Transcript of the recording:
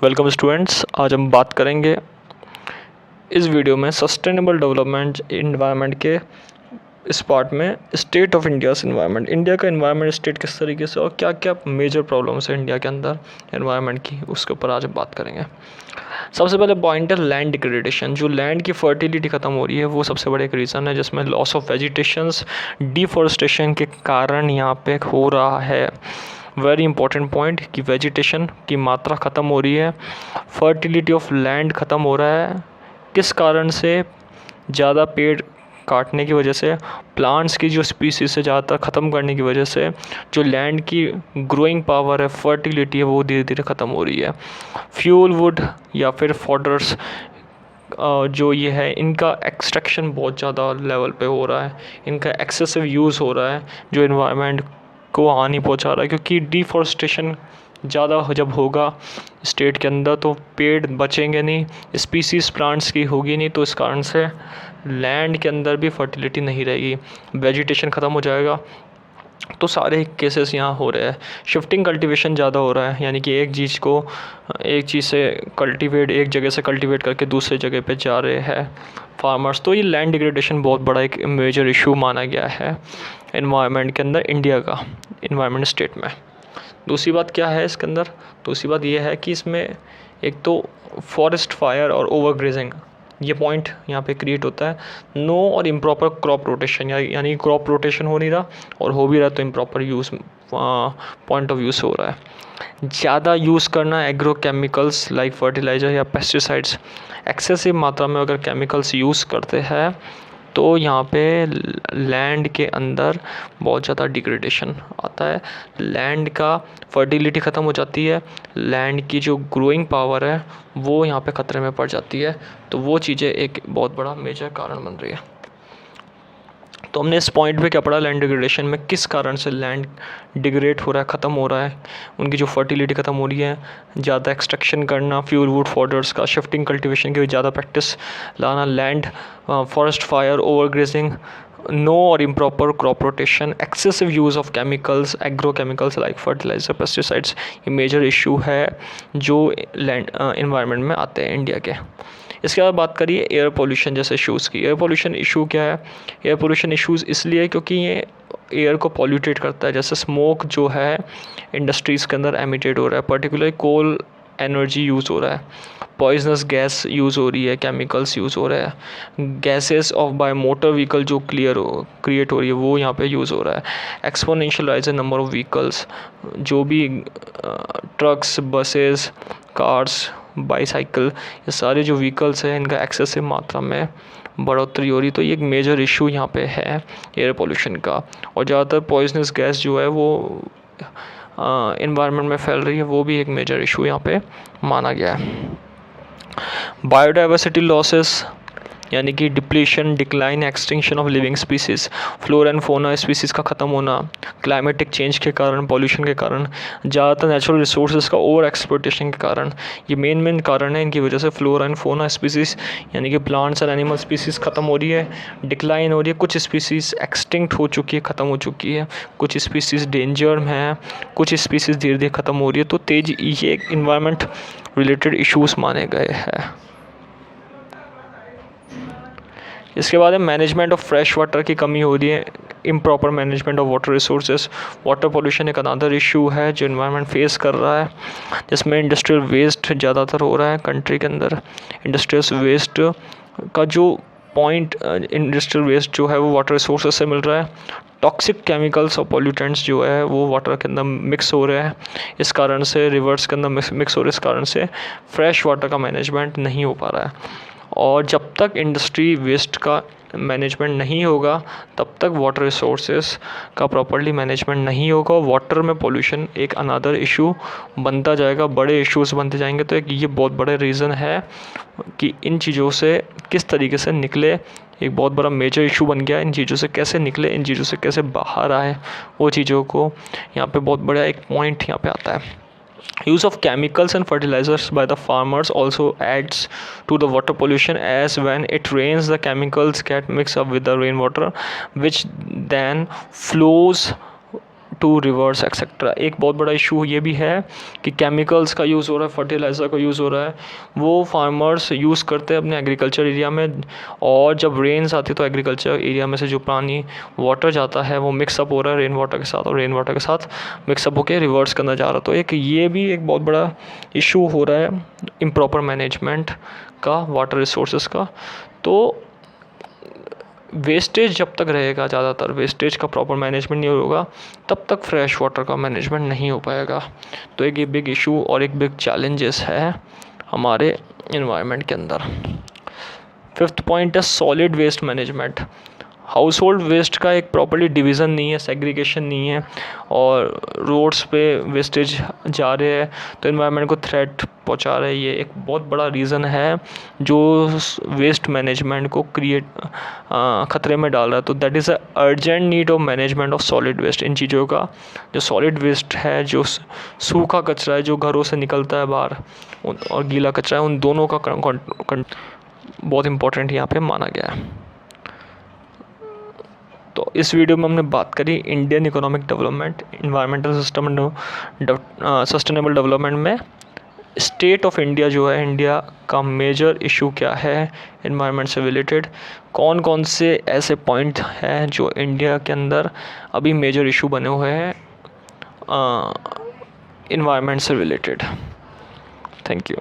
Welcome students. आज हम बात करेंगे इस वीडियो में सस्टेनेबल डेवलपमेंट इन्वायरमेंट के इस पार्ट में state of India's environment. India का इन्वायरमेंट स्टेट किस तरीके से और क्या क्या मेजर प्रॉब्लम्स है इंडिया के अंदर इन्वायरमेंट की, उसके ऊपर आज हम बात करेंगे। सबसे पहले पॉइंट है लैंड डिग्रेडेशन। जो लैंड की फर्टिलिटी ख़त्म हो रही है वो सबसे बड़ा एक रीज़न है, जिसमें लॉस ऑफ वेजिटेशंस डिफॉरेस्टेशन के कारण यहाँ पे हो रहा है। वेरी इंपॉर्टेंट पॉइंट कि वेजिटेशन की मात्रा ख़त्म हो रही है, फर्टिलिटी ऑफ लैंड ख़त्म हो रहा है। किस कारण से? ज़्यादा पेड़ काटने की वजह से, प्लांट्स की जो स्पीसीज है ज़्यादातर ख़त्म करने की वजह से जो लैंड की ग्रोइंग पावर है, फर्टिलिटी है, वो धीरे धीरे ख़त्म हो रही है। फ्यूल वुड या फिर फॉडर्स जो ये है, इनका एक्सट्रैक्शन बहुत ज़्यादा लेवल पे हो रहा है, इनका एक्सेसिव यूज़ हो रहा है जो इन्वायरमेंट को हानि पहुंचा रहा है। क्योंकि डिफॉरेस्टेशन ज़्यादा जब होगा स्टेट के अंदर तो पेड़ बचेंगे नहीं, स्पीसीज़ प्लांट्स की होगी नहीं, तो इस कारण से लैंड के अंदर भी फर्टिलिटी नहीं रहेगी, वेजिटेशन ख़त्म हो जाएगा। तो सारे केसेस यहाँ हो रहे हैं। शिफ्टिंग कल्टीवेशन ज़्यादा हो रहा है, यानी कि एक चीज़ से एक जगह से कल्टीवेट करके दूसरे जगह पे जा रहे हैं फार्मर्स। तो ये लैंड डिग्रेडेशन बहुत बड़ा एक मेजर इशू माना गया है इन्वायरमेंट के अंदर, इंडिया का इन्वायरमेंट स्टेट में। दूसरी बात क्या है इसके अंदर? दूसरी बात ये है कि इसमें एक तो फॉरेस्ट फायर और ओवरग्रेजिंग, ये पॉइंट यहाँ पे क्रिएट होता है। नो और इम्प्रॉपर क्रॉप रोटेशन, यानी क्रॉप रोटेशन हो नहीं रहा, और हो भी रहा तो improper use point of view से हो रहा है। ज़्यादा यूज़ करना एग्रो केमिकल्स लाइक फर्टिलाइज़र या पेस्टिसाइड्स, एक्सेसिव मात्रा में अगर केमिकल्स यूज़ करते हैं तो यहाँ पे लैंड के अंदर बहुत ज़्यादा डिग्रेडेशन आता है, लैंड का फर्टिलिटी ख़त्म हो जाती है, लैंड की जो ग्रोइंग पावर है वो यहाँ पे ख़तरे में पड़ जाती है। तो वो चीज़ें एक बहुत बड़ा मेजर कारण बन रही है। तो हमने इस पॉइंट पे क्या पढ़ा? लैंड डिग्रेडेशन में किस कारण से लैंड डिग्रेड हो रहा है, ख़त्म हो रहा है, उनकी जो फर्टिलिटी ख़त्म हो रही है, ज़्यादा एक्सट्रैक्शन करना फ्यूल वुड फॉडर्स का, शिफ्टिंग कल्टीवेशन की ज़्यादा प्रैक्टिस लाना, land forest fire, overgrazing, no और improper crop rotation, excessive use of chemicals, agro chemicals like fertilizer, pesticides, ये मेजर इशू है जो लैंड इन्वायरमेंट में आते हैं इंडिया के। इसके बाद बात करिए एयर पोल्यूशन जैसे इशूज़ की। एयर पोल्यूशन इशू क्या है? एयर पोल्यूशन इशूज़ इसलिए क्योंकि ये एयर को पॉल्यूटेट करता है। जैसे स्मोक जो है इंडस्ट्रीज़ के अंदर एमिटेड हो रहा है, पर्टिकुलर कोल एनर्जी यूज़ हो रहा है, पॉइजनस गैस यूज़ हो रही है, केमिकल्स यूज़ हो रहा है, gases of by motor vehicle जो क्रिएट हो रही है वो यहाँ पे यूज़ हो रहा है। Exponential rise in number of vehicles, जो भी ट्रक्स, बसेस, कार्स, बाईसाइकिल, ये सारे जो व्हीकल्स हैं इनका एक्सेसिव मात्रा में बढ़ोतरी हो रही। तो ये एक मेजर इशू यहाँ पे है एयर पोल्यूशन का। और ज़्यादातर पॉइजनस गैस जो है वो इन्वायरमेंट में फैल रही है, वो भी एक मेजर इशू यहाँ पे माना गया है। बायोडाइवर्सिटी लॉसेस, यानी कि depletion, decline, extinction of living species, flora and fauna species का ख़त्म होना, क्लाइमेटिक चेंज के कारण, पॉल्यूशन के कारण, ज़्यादातर नेचुरल रिसोर्सेज का ओवर एक्सप्लॉयटेशन के कारण, ये मेन कारण है। इनकी वजह से फ्लोरा एंड फौना स्पीसीज़ यानी कि प्लांट्स एंड एनिमल स्पीसीज़ ख़त्म हो रही है, डिक्लाइन हो रही है, कुछ स्पीसीज़ एक्सटिंक्ट हो चुकी है, ख़त्म हो चुकी है, कुछ स्पीसीज़ डेंजर में है, कुछ स्पीसीज़ धीरे धीरे ख़त्म हो रही है। तो ये इन्वायरमेंट रिलेटेड इशूज़ माने गए हैं। इसके बाद है मैनेजमेंट ऑफ फ्रेश वाटर की कमी हो रही है, improper management of water resources. Water pollution एक अनदर इशू है जो इन्वायरमेंट फेस कर रहा है, जिसमें इंडस्ट्रियल वेस्ट ज़्यादातर हो रहा है कंट्री के अंदर। इंडस्ट्रियल वेस्ट का जो पॉइंट, इंडस्ट्रियल वेस्ट जो है वो वाटर रिसोर्सेज से मिल रहा है, टॉक्सिक केमिकल्स और पॉल्यूटेंट्स जो है वो वाटर के अंदर मिक्स हो रहे हैं, इस कारण से रिवर्स के अंदर मिक्स हो रहे हैं, इस कारण से फ्रेश वाटर का मैनेजमेंट नहीं हो पा रहा है। और जब तक इंडस्ट्री वेस्ट का मैनेजमेंट नहीं होगा तब तक वाटर रिसोर्सेज का प्रॉपर्ली मैनेजमेंट नहीं होगा, वाटर में पोल्यूशन एक अनदर इशू बनता जाएगा, बड़े इश्यूज बनते जाएंगे। तो एक ये बहुत बड़े रीज़न है कि इन चीज़ों से किस तरीके से निकले, एक बहुत बड़ा मेजर इशू बन गया। इन चीज़ों से कैसे निकले, इन चीज़ों से कैसे बाहर आए, वो चीज़ों को यहाँ पे बहुत बड़ा एक पॉइंट यहाँ पे आता है। Use of chemicals and fertilizers by the farmers also adds to the water pollution, as when it rains the chemicals get mixed up with the rainwater, which then flows to rivers etcetera. एक बहुत बड़ा issue ये भी है कि chemicals का use हो रहा है, फर्टिलाइज़र का यूज़ हो रहा है, वो फार्मर्स यूज़ करते हैं अपने एग्रीकल्चर एरिया में, और जब रेन्स आती है तो एग्रीकल्चर एरिया में से जो पानी वाटर जाता है वो मिक्सअप हो रहा है रेन वाटर के साथ, और रेन वाटर के साथ मिक्सअप होकर रिवर्स करना जा रहा है। तो एक ये भी एक बहुत बड़ा इशू हो रहा है इम्प्रॉपर मैनेजमेंट का वाटर रिसोर्सेज का। तो वेस्टेज जब तक रहेगा, ज़्यादातर वेस्टेज का प्रॉपर मैनेजमेंट नहीं होगा तब तक फ्रेश वाटर का मैनेजमेंट नहीं हो पाएगा। तो एक ये बिग इशू और एक बिग चैलेंजेस है हमारे इन्वायरमेंट के अंदर। फिफ्थ पॉइंट है solid waste management. Household waste का एक प्रॉपर्ली डिवीज़न नहीं है, सेग्रीगेशन नहीं है, और रोड्स पे वेस्टेज जा रहे हैं तो इन्वायरमेंट को थ्रेट पहुंचा रहे हैं। ये एक बहुत बड़ा रीज़न है जो वेस्ट मैनेजमेंट को खतरे में डाल रहा है। तो that is a urgent need of management of solid waste. इन चीज़ों का जो सॉलिड वेस्ट है, जो सूखा कचरा है जो घरों से निकलता है बाहर, और गीला कचरा है, उन दोनों का बहुत इंपॉर्टेंट यहाँ पे माना गया है। तो इस वीडियो में हमने बात करी Indian economic development, environmental system sustainable development में स्टेट ऑफ इंडिया जो है, इंडिया का मेजर इशू क्या है इन्वायरमेंट से रिलेटेड, कौन कौन से ऐसे पॉइंट हैं जो इंडिया के अंदर अभी मेजर इशू बने हुए हैं इन्वायरमेंट से रिलेटेड। Thank you.